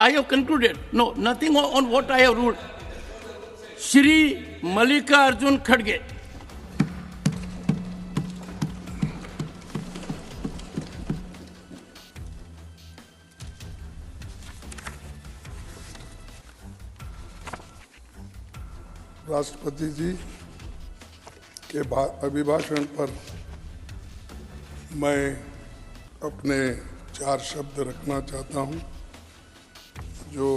I have concluded. No, nothing on what I have ruled. Shri Mallikarjun Kharge. राष्ट्रपति जी के अभिभाषण पर मैं अपने 4 शब्द रखना चाहता हूं। जो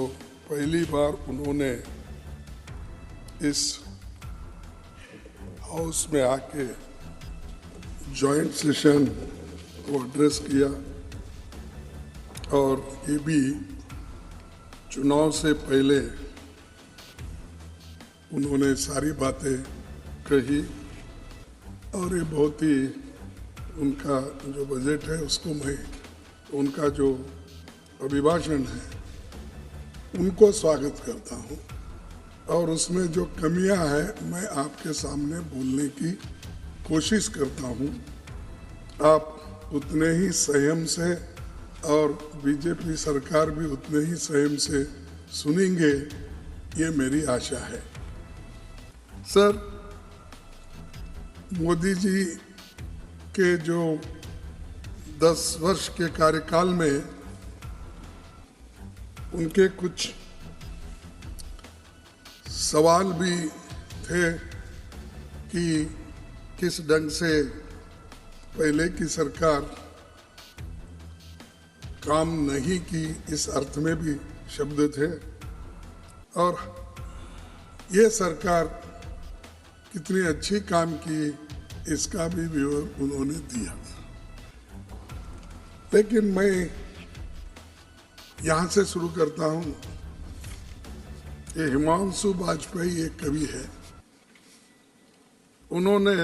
पहली बार उन्होंने इस हाउस में आके जॉइंट सेशन को एड्रेस किया और ये भी चुनाव से पहले उन्होंने सारी बातें कही और ये बहुत ही उनका जो बजट है उसको मैं उनका जो अभिभाषण है उनको स्वागत करता हूं और उसमें जो कमियां हैं मैं आपके सामने बोलने की कोशिश करता हूं। आप उतने ही संयम से और बीजेपी सरकार भी उतने ही संयम से सुनेंगे, ये मेरी आशा है। सर, मोदी जी के जो 10 वर्ष के कार्यकाल में उनके कुछ सवाल भी थे कि किस ढंग से पहले की सरकार काम नहीं की, इस अर्थ में भी शब्द थे और ये सरकार कितनी अच्छी काम की इसका भी विवरण उन्होंने दिया। लेकिन मैं यहां से शुरू करता हूं। ये हिमांशु वाजपेयी एक कवि है, उन्होंने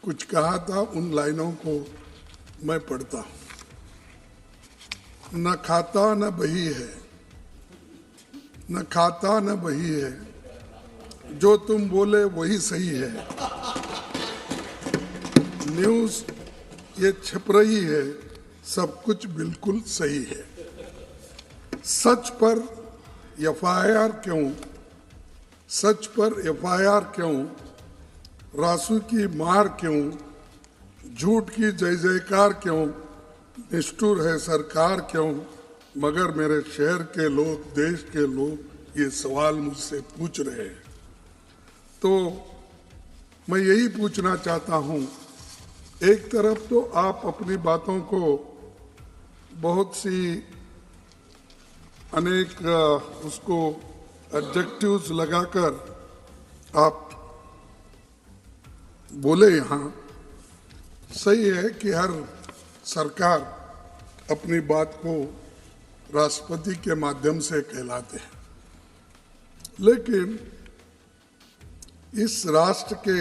कुछ कहा था, उन लाइनों को मैं पढ़ता हूं। न खाता न बही है, न खाता न बही है, जो तुम बोले वही सही है। न्यूज ये छप रही है, सब कुछ बिल्कुल सही है। सच पर एफआईआर क्यों, सच पर एफआईआर क्यों, रासू की मार क्यों, झूठ की जय जयकार क्यों, निष्ठुर है सरकार क्यों, मगर मेरे शहर के लोग, देश के लोग ये सवाल मुझसे पूछ रहे हैं। तो मैं यही पूछना चाहता हूं, एक तरफ तो आप अपनी बातों को बहुत सी अनेक उसको एडजेक्टिव्स लगाकर आप बोले, यहाँ सही है कि हर सरकार अपनी बात को राष्ट्रपति के माध्यम से कहलाते हैं, लेकिन इस राष्ट्र के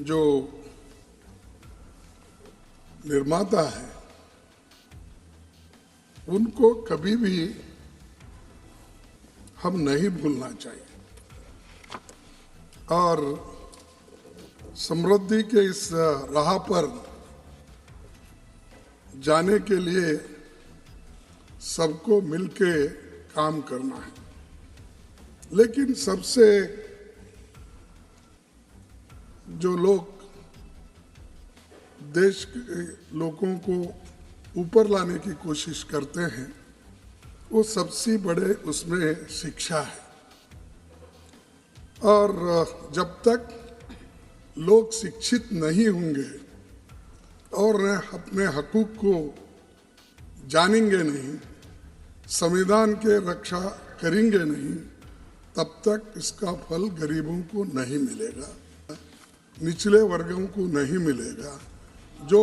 जो निर्माता है उनको कभी भी हम नहीं भूलना चाहिए और समृद्धि के इस राह पर जाने के लिए सबको मिलके काम करना है। लेकिन सबसे जो लोग देश के लोगों को ऊपर लाने की कोशिश करते हैं, वो सबसे बड़े उसमें शिक्षा है और जब तक लोग शिक्षित नहीं होंगे और अपने हकूक को जानेंगे नहीं, संविधान के रक्षा करेंगे नहीं, तब तक इसका फल गरीबों को नहीं मिलेगा, निचले वर्गों को नहीं मिलेगा, जो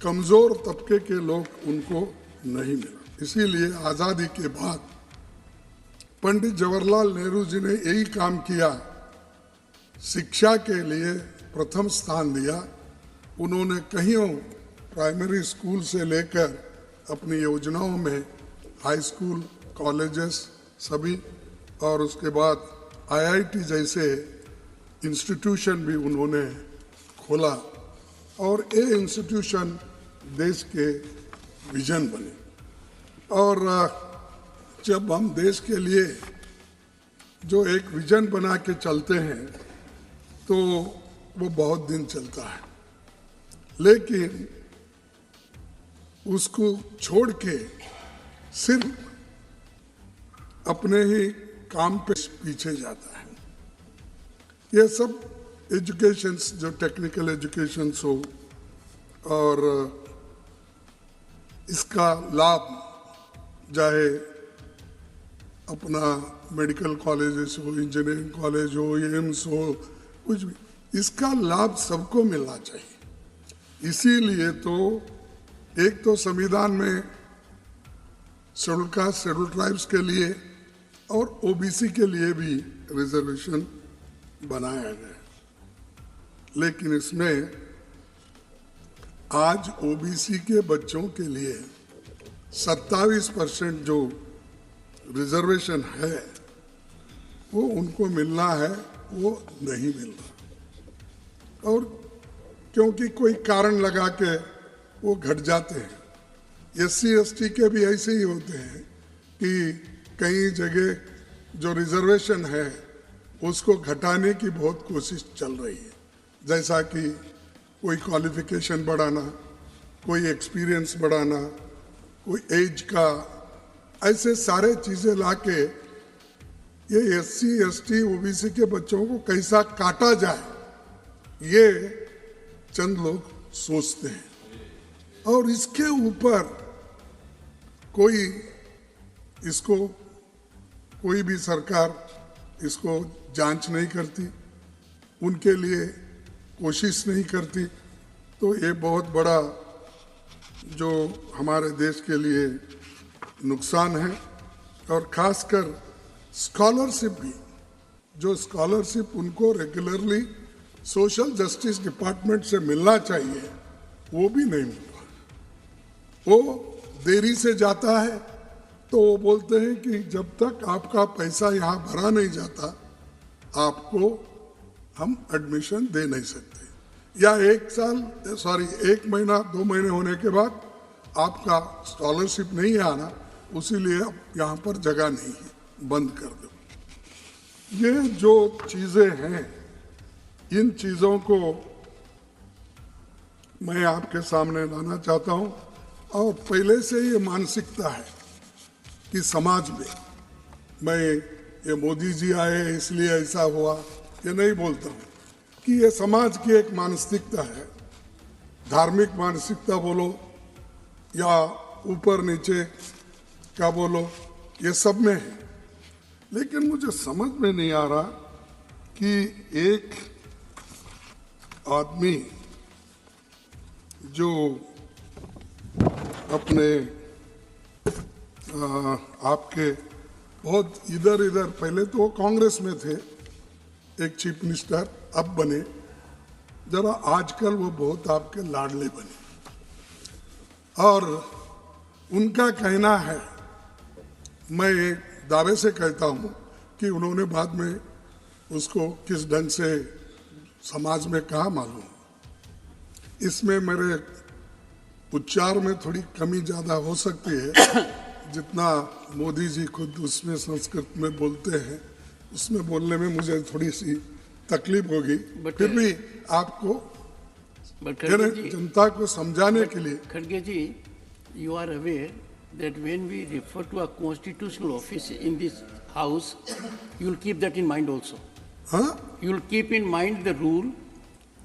कमजोर तबके के लोग उनको नहीं मिला। इसीलिए आज़ादी के बाद पंडित जवाहरलाल नेहरू जी ने यही काम किया, शिक्षा के लिए प्रथम स्थान दिया। उन्होंने कईयों प्राइमरी स्कूल से लेकर अपनी योजनाओं में हाई स्कूल, कॉलेजेस सभी और उसके बाद आईआईटी जैसे इंस्टीट्यूशन भी उन्होंने खोला और ये इंस्टीट्यूशन देश के विजन बने। और जब हम देश के लिए जो एक विजन बना के चलते हैं तो वो बहुत दिन चलता है, लेकिन उसको छोड़ के सिर्फ अपने ही काम पे पीछे जाता है। ये सब एजुकेशन, जो टेक्निकल एजुकेशन हो और इसका लाभ चाहे अपना मेडिकल कॉलेजेस हो, इंजीनियरिंग कॉलेज हो, एम्स हो, कुछ भी, इसका लाभ सबको मिलना चाहिए। इसीलिए तो एक तो संविधान में शेड्यूल कास्ट, शेड्यूल ट्राइब्स के लिए और ओबीसी के लिए भी रिजर्वेशन बनाया गया। लेकिन इसमें आज ओबीसी के बच्चों के लिए 27% जो रिजर्वेशन है वो उनको मिलना है, वो नहीं मिल रहा। और क्योंकि कोई कारण लगा के वो घट जाते हैं। एससी एसटी के भी ऐसे ही होते हैं कि कई जगह जो रिजर्वेशन है उसको घटाने की बहुत कोशिश चल रही है, जैसा कि कोई क्वालिफिकेशन बढ़ाना, कोई एक्सपीरियंस बढ़ाना, कोई एज का, ऐसे सारे चीज़ें लाके ये एससी एसटी ओबीसी के बच्चों को कैसा काटा जाए, ये चंद लोग सोचते हैं। और इसके ऊपर कोई इसको, कोई भी सरकार इसको जांच नहीं करती, उनके लिए कोशिश नहीं करती। तो ये बहुत बड़ा जो हमारे देश के लिए नुकसान है। और खासकर स्कॉलरशिप भी, जो स्कॉलरशिप उनको रेगुलरली सोशल जस्टिस डिपार्टमेंट से मिलना चाहिए, वो भी नहीं मिल रहा। वो देरी से जाता है तो वो बोलते हैं कि जब तक आपका पैसा यहाँ भरा नहीं जाता आपको हम एडमिशन दे नहीं सकते, या एक महीना 2 महीने होने के बाद आपका स्कॉलरशिप नहीं आना, उसीलिए अब यहाँ पर जगह नहीं है, बंद कर दो। ये जो चीज़ें हैं, इन चीज़ों को मैं आपके सामने लाना चाहता हूँ। और पहले से ये मानसिकता है कि समाज में, मैं ये मोदी जी आए इसलिए ऐसा हुआ, ये नहीं बोलता हूँ, कि ये समाज की एक मानसिकता है। धार्मिक मानसिकता बोलो या ऊपर नीचे का बोलो, ये सब में है। लेकिन मुझे समझ में नहीं आ रहा कि एक आदमी जो अपने आपके बहुत इधर इधर, पहले तो वो कांग्रेस में थे, एक चीफ मिनिस्टर अब बने, जरा आजकल वो बहुत आपके लाडले बने। और उनका कहना है, मैं दावे से कहता हूँ कि उन्होंने बाद में उसको किस ढंग से समाज में कहा मालूम, इसमें मेरे उच्चार में थोड़ी कमी ज़्यादा हो सकती है, जितना मोदी जी खुद उसमें संस्कृत में बोलते हैं, उसमें बोलने में मुझे थोड़ी सी तकलीफ होगी, फिर भी आपको जनता को समझाने के लिए। खड़गे जी, you are aware that when we refer to a constitutional office in this house, you will keep that in mind also. हाँ, You will keep in mind the rule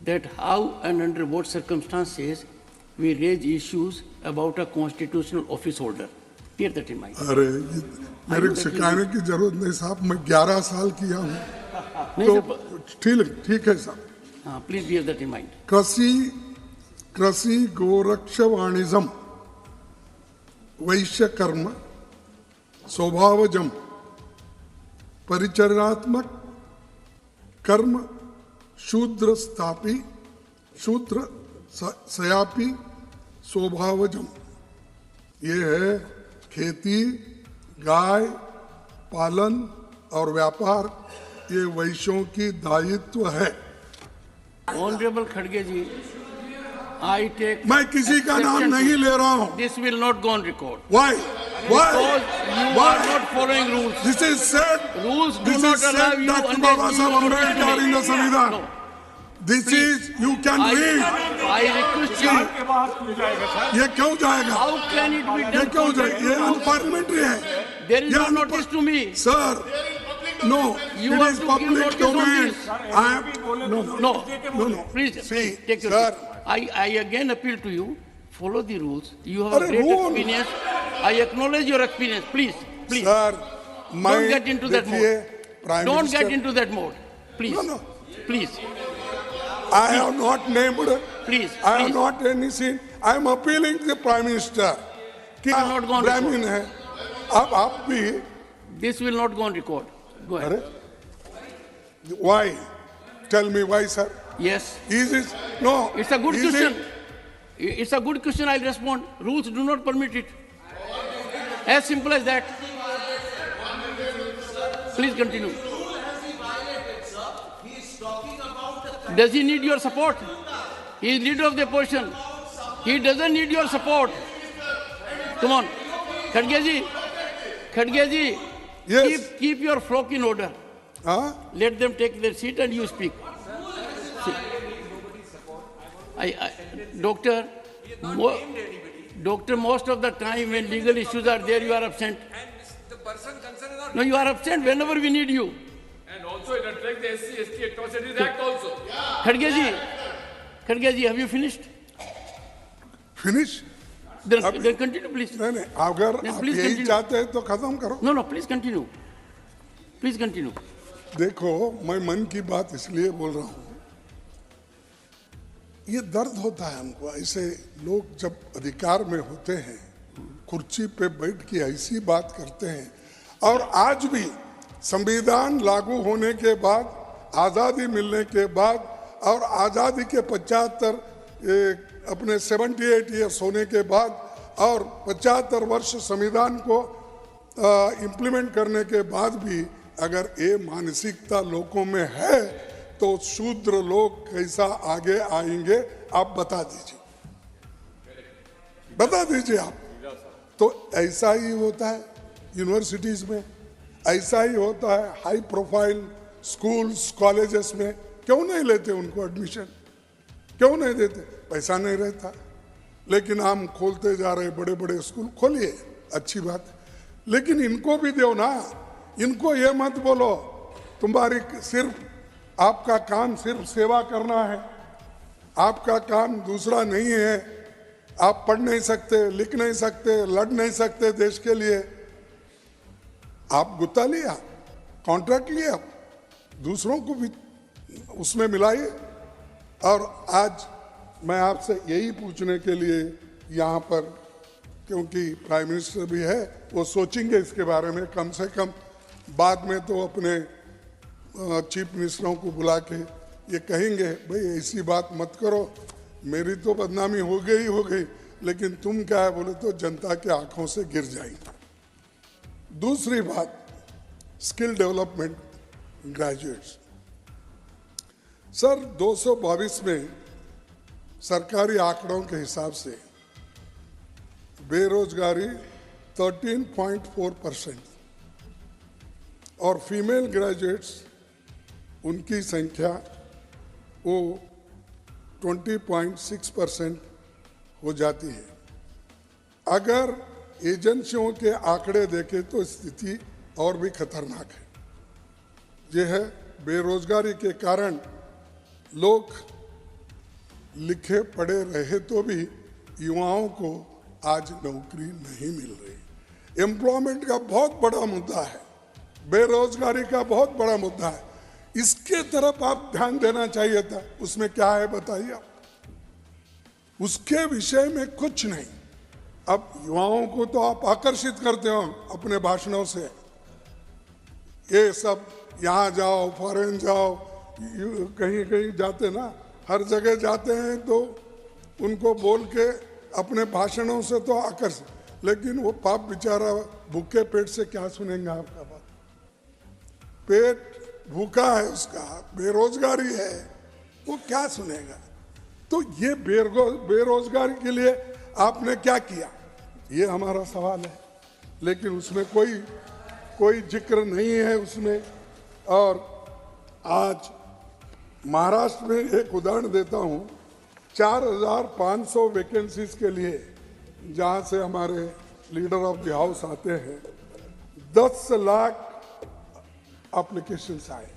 that how and under what circumstances we raise issues about a constitutional office holder. Keep that in mind. अरे ये मेरे को सिखाने की जरूरत नहीं साहब, मैं 11 साल किया हूँ, नहीं तो ठीक है साहब। हाँ, please bear that in mind. कृषि गोरक्ष वाणिज्यम वैश्य कर्म स्वभावजम परिचर्यात्मक कर्म शूद्र स्थापी शूद्र सयापी स्वभावजम। ये है खेती, गाय पालन और व्यापार, ये वैश्यों की दायित्व है। ऑनरेबल खड़गे जी, I take मैं किसी का नाम exception to नहीं it. ले रहा हूँ. This will not go on record. Why? Because Why? you Why? are not following rules. This is said. Rules do This not is allow said you Dr. unless Baba you Sahib notice to Ambedkar me. in the Samvidhan. No. This is, you can read. I request you. ये क्यों जाएगा? How can it be ये done? क्यों जाएगा? ये unparliamentary है. There is ये no notice to me. Sir, no, You it have is to give public notice on domain. this. I am, no. Please, See, take your sir. seat. I again appeal to you, follow the rules. You have a Arre, great rule. experience. I acknowledge your experience. Please, please. Sir, Don't get into that mode. Prime Don't Minister, get into that mode. Please. No. Please. I have not named. Please. I have please. not any sin. I am appealing to the Prime Minister. कि will not go on ब्राह्मण है. अब आप भी. This will not go on record. Go ahead. अरे, why? Tell me why, sir. Yes. Is it? No. It's a good Is question. it? It's a good question. I'll respond. Rules do not permit it. As simple as that. Please continue. Does he need your support? He is leader of the opposition. He doesn't need your support. Come on. Khadge ji, Yes. keep your flock in order. Huh? Let them take their seat and you speak. Doctor, most of the time when legal issues are there, you are absent. And the person concerned is not. No, you are absent whenever we need you. And also it reflects the SC/ST Atrocities Act also. Khadge ji, have you finished? Finish? Then continue, please. नहीं, अगर Then आप please यही continue. चाहते हैं तो खत्म करो. No, please continue. Please continue. देखो, मैं मन की बात इसलिए बोल रहा हूँ. ये दर्द होता है हमको. ऐसे लोग जब अधिकार में होते हैं, कुर्सी पे बैठ के ऐसी बात करते हैं, और आज भी संविधान लागू होने के बाद, आज़ादी मिलने के बाद, और आज़ादी के 75 अपने 78 ईयर्स होने के बाद, और 75 वर्ष संविधान को इम्प्लीमेंट करने के बाद भी अगर ये मानसिकता लोगों में है तो शूद्र लोग कैसा आगे आएंगे आप बता दीजिए आप. तो ऐसा ही होता है यूनिवर्सिटीज में, ऐसा ही होता है हाई प्रोफाइल स्कूल्स कॉलेजेस में. क्यों नहीं लेते उनको एडमिशन? क्यों नहीं देते? पैसा नहीं रहता. लेकिन हम खोलते जा रहे बड़े बड़े स्कूल. खोलिए, अच्छी बात है, लेकिन इनको भी दो ना. इनको ये मत बोलो तुम्हारी सिर्फ आपका काम सिर्फ सेवा करना है, आपका काम दूसरा नहीं है, आप पढ़ नहीं सकते, लिख नहीं सकते, लड़ नहीं सकते देश के लिए. आप गुत्ता लिया, कॉन्ट्रैक्ट लिया, दूसरों को भी उसमें मिलाइए. और आज मैं आपसे यही पूछने के लिए यहाँ पर, क्योंकि प्राइम मिनिस्टर भी है, वो सोचेंगे इसके बारे में, कम से कम बाद में तो अपने चीफ मिनिस्टरों को बुला के ये कहेंगे भाई ऐसी बात मत करो, मेरी तो बदनामी हो गई, लेकिन तुम क्या है बोले तो जनता के आंखों से गिर जाएंगे. दूसरी बात, स्किल डेवलपमेंट ग्रेजुएट्स. सर 222 में सरकारी आंकड़ों के हिसाब से बेरोजगारी 13.4% और फीमेल ग्रेजुएट्स उनकी संख्या वो 20.6% हो जाती है. अगर एजेंसियों के आंकड़े देखें तो स्थिति और भी खतरनाक है. यह है बेरोजगारी के कारण लोग लिखे पढ़े रहे तो भी युवाओं को आज नौकरी नहीं मिल रही. एम्प्लॉयमेंट का बहुत बड़ा मुद्दा है, बेरोजगारी का बहुत बड़ा मुद्दा है. इसके तरफ आप ध्यान देना चाहिए था. उसमें क्या है बताइए आप. उसके विषय में कुछ नहीं. अब युवाओं को तो आप आकर्षित करते हो अपने भाषणों से, ये सब यहाँ जाओ, फॉरेन जाओ, कहीं कहीं जाते ना, हर जगह जाते हैं तो उनको बोल के अपने भाषणों से तो आकर्षित, लेकिन वो पाप बेचारा भूखे पेट से क्या सुनेंगे आपका बात. पेट भूखा है, उसका बेरोजगारी है, वो क्या सुनेगा. तो ये बेरोजगारी के लिए आपने क्या किया, ये हमारा सवाल है। लेकिन उसमें कोई जिक्र नहीं है उसमें। और आज महाराष्ट्र में एक उदाहरण देता हूं, 4,500 वैकेंसीज के लिए जहां से हमारे लीडर ऑफ द हाउस आते हैं, 10 लाख एप्लीकेशंस आए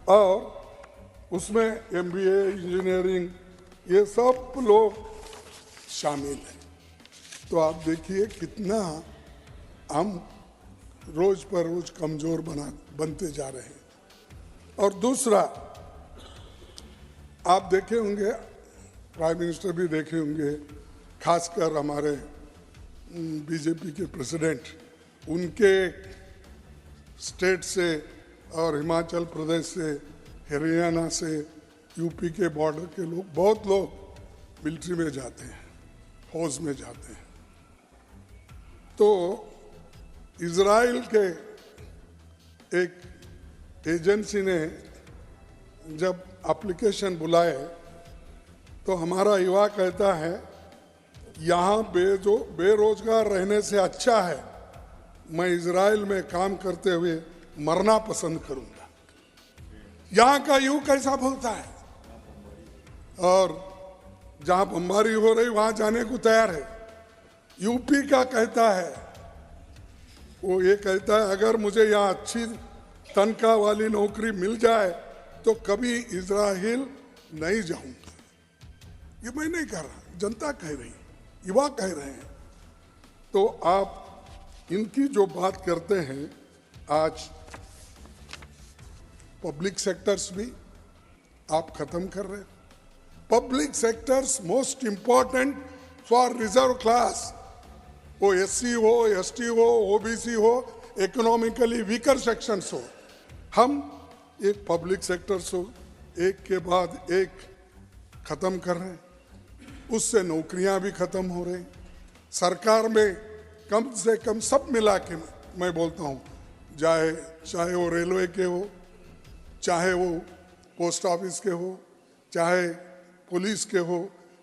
और उसमें MBA, इंजीनियरिंग, ये सब लोग शामिल हैं। तो आप देखिए कितना हम रोज पर रोज कमजोर बनते जा रहे हैं। और दूसरा, आप देखे होंगे, प्राइम मिनिस्टर भी देखे होंगे, खासकर हमारे बीजेपी के प्रेसिडेंट, उनके स्टेट से और हिमाचल प्रदेश से, हरियाणा से, यूपी के बॉर्डर के लोग, बहुत लोग मिलिट्री में जाते हैं, फौज में जाते हैं। तो इजराइल के एक एजेंसी ने जब एप्लीकेशन बुलाए तो हमारा युवा कहता है यहाँ बेरोजगार रहने से अच्छा है मैं इजराइल में काम करते हुए मरना पसंद करूंगा। यहाँ का युग कैसा बोलता है, और जहां बमबारी हो रही वहां जाने को तैयार है। यूपी का कहता है, वो ये कहता है अगर मुझे यहाँ अच्छी तनख्वाह वाली नौकरी मिल जाए तो कभी इजराइल नहीं जाऊंगा। ये मैं नहीं कह रहा, जनता कह रही, युवा कह रहे हैं। तो आप इनकी जो बात करते हैं, आज पब्लिक सेक्टर्स भी आप खत्म कर रहे हैं। Public sectors most important for reserve class, वो SC हो, ST हो, OBC हो, इकोनॉमिकली वीकर सेक्शंस हो, हम एक पब्लिक सेक्टर्स हो एक के बाद एक खत्म कर रहे हैं। उससे नौकरियां भी खत्म हो रही। सरकार में कम से कम सब मिला के मैं बोलता हूं, चाहे वो रेलवे के हो, चाहे वो पोस्ट ऑफिस के हो, चाहे पुलिस के हो,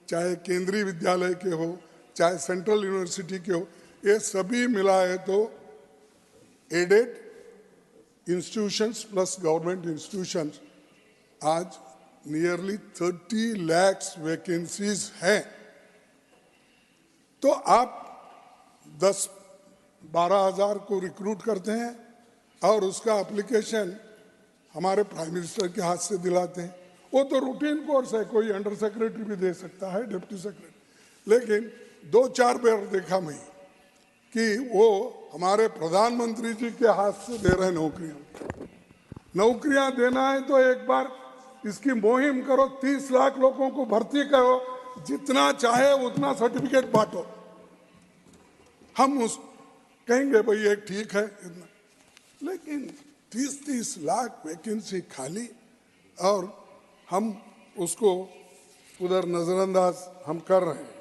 चाहे केंद्रीय विद्यालय के हो, चाहे सेंट्रल यूनिवर्सिटी के हो, ये सभी मिलाए तो aided institutions plus government institutions आज नियरली 30 लाख वैकेंसीज हैं। तो आप 10-12 हजार को रिक्रूट करते हैं और उसका एप्लीकेशन हमारे प्राइम मिनिस्टर के हाथ से दिलाते हैं। वो तो रूटीन कोर्स है, कोई अंडर सेक्रेटरी भी दे सकता है, डिप्टी सेक्रेटरी। लेकिन 2-4 बार देखा मैं कि वो हमारे प्रधानमंत्री जी के हाथ से दे रहे नौकरियां देना है तो एक बार इसकी मुहिम करो, 30 लाख लोगों को भर्ती करो, जितना चाहे उतना सर्टिफिकेट बांटो। हम उस कहेंगे भाई ये ठीक है इतना, लेकिन 30-30 लाख वैकेंसी खाली और हम उसको उधर नजरअंदाज हम कर रहे हैं।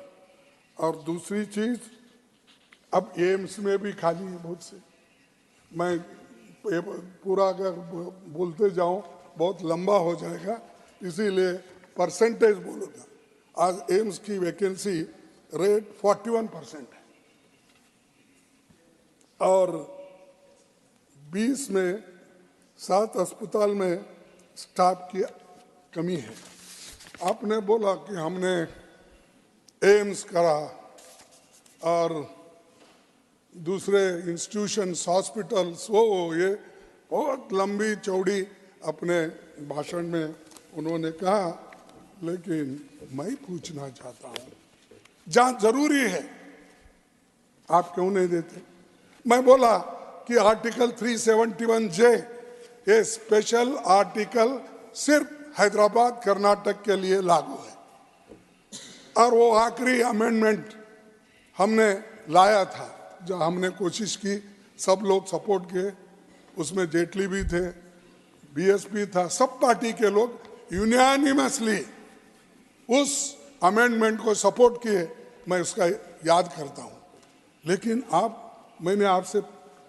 और दूसरी चीज, अब एम्स में भी खाली है बहुत से। मैं पूरा अगर बोलते जाऊं बहुत लंबा हो जाएगा, इसीलिए परसेंटेज बोलूंगा। आज एम्स की वैकेंसी रेट 41% है और 20 में 7 अस्पताल में स्टाफ की कमी है। आपने बोला कि हमने एम्स करा और दूसरे इंस्टीट्यूशंस, हॉस्पिटल्स, वो ये बहुत लंबी चौड़ी अपने भाषण में उन्होंने कहा। लेकिन मैं पूछना चाहता हूं, जहां जरूरी है आप क्यों नहीं देते? मैं बोला कि आर्टिकल 371J ये स्पेशल आर्टिकल सिर्फ हैदराबाद कर्नाटक के लिए लागू है, और वो आखिरी अमेंडमेंट हमने लाया था, जो हमने कोशिश की, सब लोग सपोर्ट किए, उसमें जेटली भी थे, BSP था, सब पार्टी के लोग यूनानिमसली उस अमेंडमेंट को सपोर्ट किए। मैं उसका याद करता हूं। लेकिन मैंने आपसे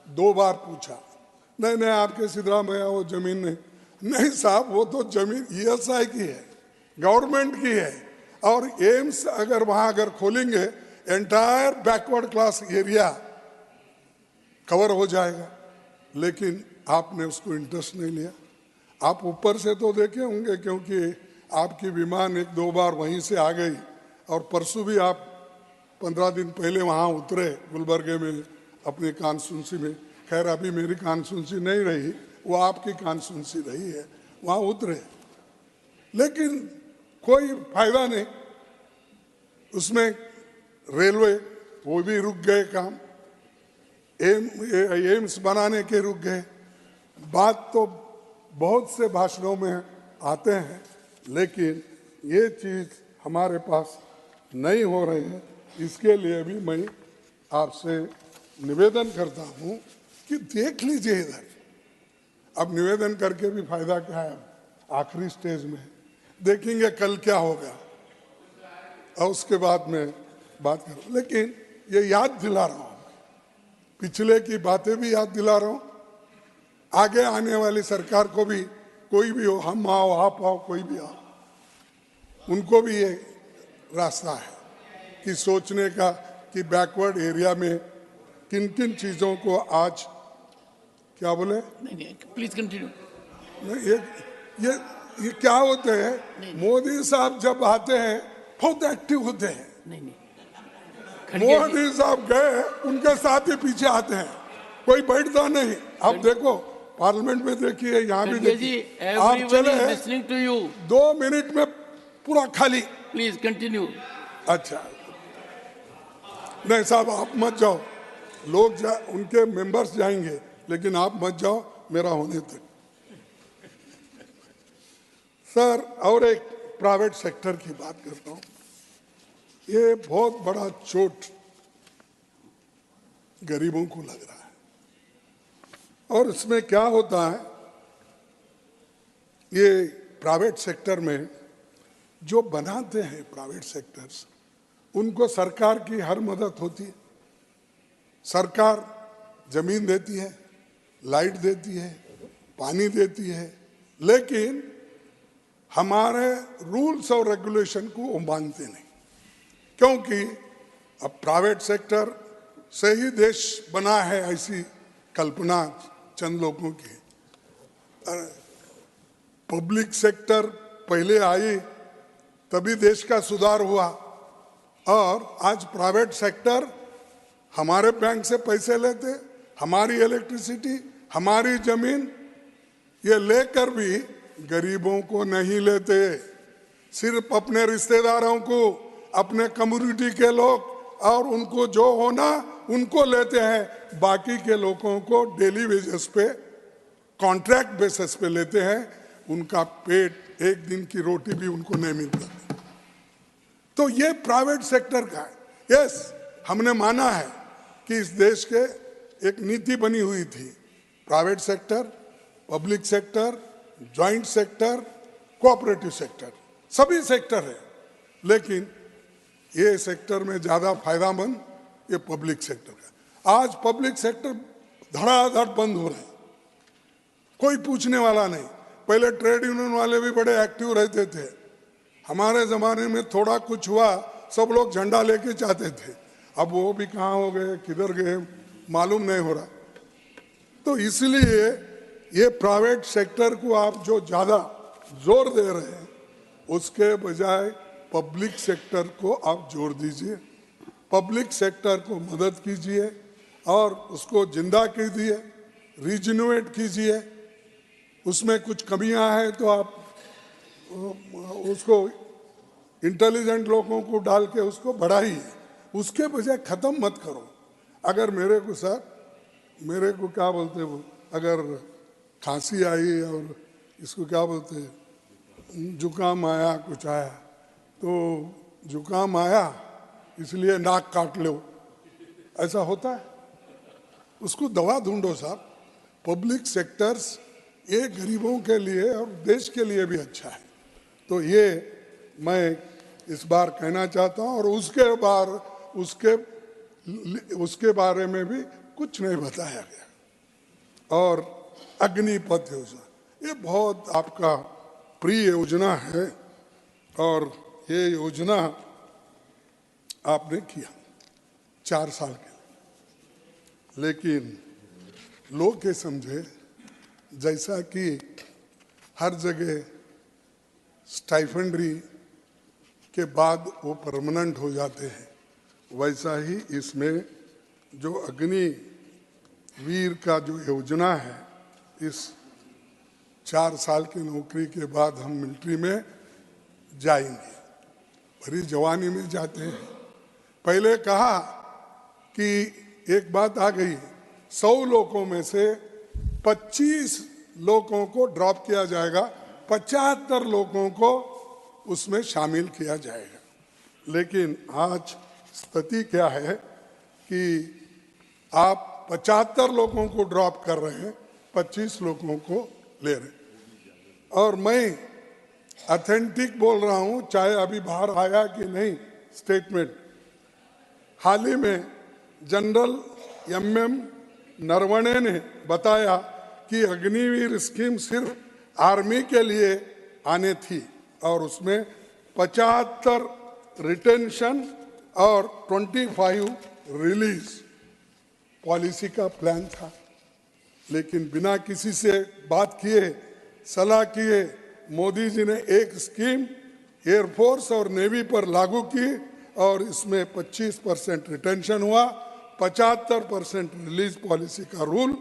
2 बार पूछा, नहीं आपके सिद्धरामैया वो जमीन नहीं साहब, वो तो जमीन ESI की है, गवर्नमेंट की है, और एम्स अगर वहां अगर खोलेंगे entire backward class area cover हो जाएगा। लेकिन आपने उसको इंटरेस्ट नहीं लिया। आप ऊपर से तो देखे होंगे, क्योंकि आपकी विमान 1-2 बार वहीं से आ गई, और परसों भी आप 15 दिन पहले वहाँ उतरे गुलबर्गे में अपनी कॉन्स्टिट्यूंसी में। खैर अभी मेरी कॉन्स्टिट्यूंसी नहीं रही, वो आपकी कॉन्स्टिट्यूंसी रही है, वहाँ उतरे, लेकिन कोई फायदा नहीं। उसमें रेलवे वो भी रुक गए काम, एम्स बनाने के रुक गए। बात तो बहुत से भाषणों में आते हैं, लेकिन ये चीज़ हमारे पास नहीं हो रही है। इसके लिए भी मैं आपसे निवेदन करता हूँ कि देख लीजिए इधर। अब निवेदन करके भी फायदा क्या है, आखिरी स्टेज में देखेंगे कल क्या होगा, और उसके बाद में बात करूँ। लेकिन ये याद दिला रहा हूँ, पिछले की बातें भी याद दिला रहा हूँ, आगे आने वाली सरकार को भी, कोई भी हो, हम आओ आप आओ कोई भी आओ, उनको भी ये रास्ता है कि सोचने का कि बैकवर्ड एरिया में किन किन चीज़ों को आज क्या बोले, नहीं, प्लीज कंटिन्यू। ये क्या होते हैं, मोदी साहब जब आते हैं बहुत एक्टिव होते हैं। नहीं, मोदी साहब गए, उनके साथ ही पीछे आते हैं, कोई बैठता नहीं। आप देखो पार्लियामेंट में देखिए, यहाँ भी देखिए, आप चले लिसनिंग टू यू, 2 मिनट में पूरा खाली। Please continue. अच्छा नहीं साहब आप मत जाओ, लोग उनके मेंबर्स जाएंगे, लेकिन आप मत जाओ मेरा होने तक। सर, और एक प्राइवेट सेक्टर की बात करता हूँ। ये बहुत बड़ा चोट गरीबों को लग रहा है, और इसमें क्या होता है, ये प्राइवेट सेक्टर में जो बनाते हैं प्राइवेट सेक्टर्स, उनको सरकार की हर मदद होती है। सरकार जमीन देती है, लाइट देती है, पानी देती है, लेकिन हमारे रूल्स और रेगुलेशन को वो मानते नहीं, क्योंकि अब प्राइवेट सेक्टर से ही देश बना है, ऐसी कल्पना चंद लोगों की। पब्लिक सेक्टर पहले आई तभी देश का सुधार हुआ, और आज प्राइवेट सेक्टर हमारे बैंक से पैसे लेते, हमारी इलेक्ट्रिसिटी, हमारी जमीन, ये लेकर भी गरीबों को नहीं लेते, सिर्फ अपने रिश्तेदारों को, अपने कम्युनिटी के लोग, और उनको जो होना उनको लेते हैं। बाकी के लोगों को डेली वेजेस पे, कॉन्ट्रैक्ट बेसिस पे लेते हैं, उनका पेट, एक दिन की रोटी भी उनको नहीं मिलता। तो ये प्राइवेट सेक्टर का है। यस, हमने माना है कि इस देश के एक नीति बनी हुई थी, private sector, public sector, joint sector, cooperative sector, सभी सेक्टर है, लेकिन ये सेक्टर में ज्यादा फायदामंद ये पब्लिक सेक्टर का। आज पब्लिक सेक्टर धड़ाधड़ बंद हो रहे हैं, कोई पूछने वाला नहीं। पहले ट्रेड यूनियन वाले भी बड़े एक्टिव रहते थे, हमारे जमाने में थोड़ा कुछ हुआ सब लोग झंडा लेके जाते थे, अब वो भी कहाँ हो गए, किधर गए मालूम नहीं हो रहा। तो इसलिए ये प्राइवेट सेक्टर को आप जो ज्यादा जोर दे रहे हैं, उसके बजाय पब्लिक सेक्टर को आप जोर दीजिए, पब्लिक सेक्टर को मदद कीजिए और उसको जिंदा कीजिए, रिजिन्यूएट कीजिए। उसमें कुछ कमियां हैं तो आप उसको इंटेलिजेंट लोगों को डाल के उसको बढ़ाइए, उसके बजाय ख़त्म मत करो। अगर मेरे को क्या बोलते वो, अगर खांसी आई और इसको क्या बोलते जुकाम आया, कुछ आया, तो जुकाम आया इसलिए नाक काट लो, ऐसा होता है? उसको दवा ढूंढो साहब। पब्लिक सेक्टर्स ये गरीबों के लिए और देश के लिए भी अच्छा है। तो ये मैं इस बार कहना चाहता हूँ, और उसके बारे में भी कुछ नहीं बताया गया। और अग्निपथ योजना, ये बहुत आपका प्रिय योजना है, और ये योजना आपने किया 4 साल के लिए, लेकिन लोग ये समझे जैसा कि हर जगह स्टाइफंड्री के बाद वो परमानेंट हो जाते हैं, वैसा ही इसमें जो अग्निवीर का जो योजना है, इस 4 साल की नौकरी के बाद हम मिलिट्री में जाएंगे, भरी जवानी में जाते हैं। पहले कहा कि एक बात आ गई, 100 लोगों में से 25 लोगों को ड्रॉप किया जाएगा, 75 लोगों को उसमें शामिल किया जाएगा। लेकिन आज स्थिति क्या है कि आप 75 लोगों को ड्रॉप कर रहे हैं, 25 लोगों को ले रहे हैं। और मैं ऑथेंटिक बोल रहा हूं, चाहे अभी बाहर आया कि नहीं स्टेटमेंट, हाल ही में जनरल MM नरवणे ने बताया कि अग्निवीर स्कीम सिर्फ आर्मी के लिए आने थी और उसमें 75 रिटेंशन और 25 रिलीज पॉलिसी का प्लान था। लेकिन बिना किसी से बात किए, सलाह किए, मोदी जी ने एक स्कीम एयरफोर्स और नेवी पर लागू की और इसमें 25% रिटेंशन हुआ, 75% रिलीज पॉलिसी का रूल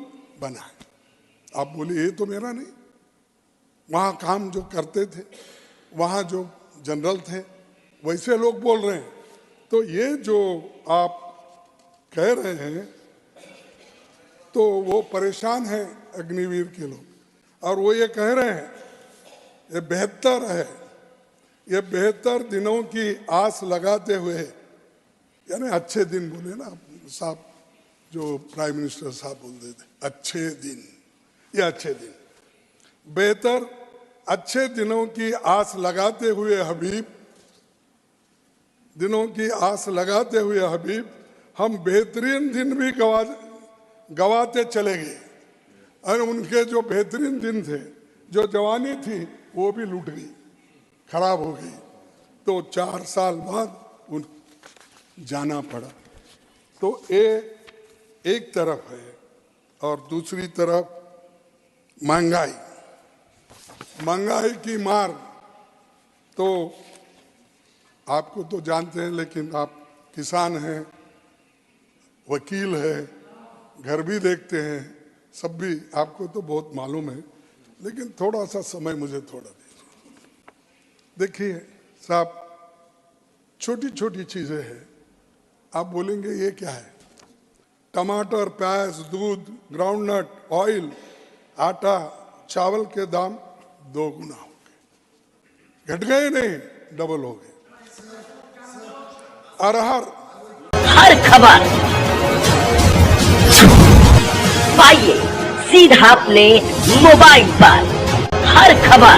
बना है। आप बोलिए ये तो मेरा नहीं, वहाँ काम जो करते थे, वहाँ जो जनरल थे, वैसे लोग बोल रहे हैं। तो ये जो आप कह रहे हैं, तो वो परेशान हैं अग्निवीर के लोग, और वो ये कह रहे हैं ये बेहतर है, ये बेहतर दिनों की आस लगाते हुए, यानी अच्छे दिन बोले ना साहब, जो प्राइम मिनिस्टर साहब बोलते थे अच्छे दिन, ये अच्छे दिन, बेहतर अच्छे दिनों की आस लगाते हुए हबीब, दिनों की आस लगाते हुए हबीब, हम बेहतरीन दिन भी गवाते चले गए। और उनके जो बेहतरीन दिन थे, जो जवानी थी, वो भी लूट गई, खराब हो गई। तो 4 साल बाद उन जाना पड़ा। तो ये एक तरफ है, और दूसरी तरफ महंगाई, महंगाई की मार। तो आपको तो जानते हैं, लेकिन आप किसान हैं, वकील हैं, घर भी देखते हैं, सब भी आपको तो बहुत मालूम है, लेकिन थोड़ा सा समय मुझे थोड़ा दीजिए। देखिए साहब, छोटी छोटी चीजें हैं, आप बोलेंगे ये क्या है, टमाटर, प्याज, दूध, ग्राउंडनट, ऑयल, आटा, चावल के दाम 2 गुना हो गए, घट गए नहीं, डबल हो गए। अरहर, हर खबर पाइए सीधा अपने मोबाइल पर, हर खबर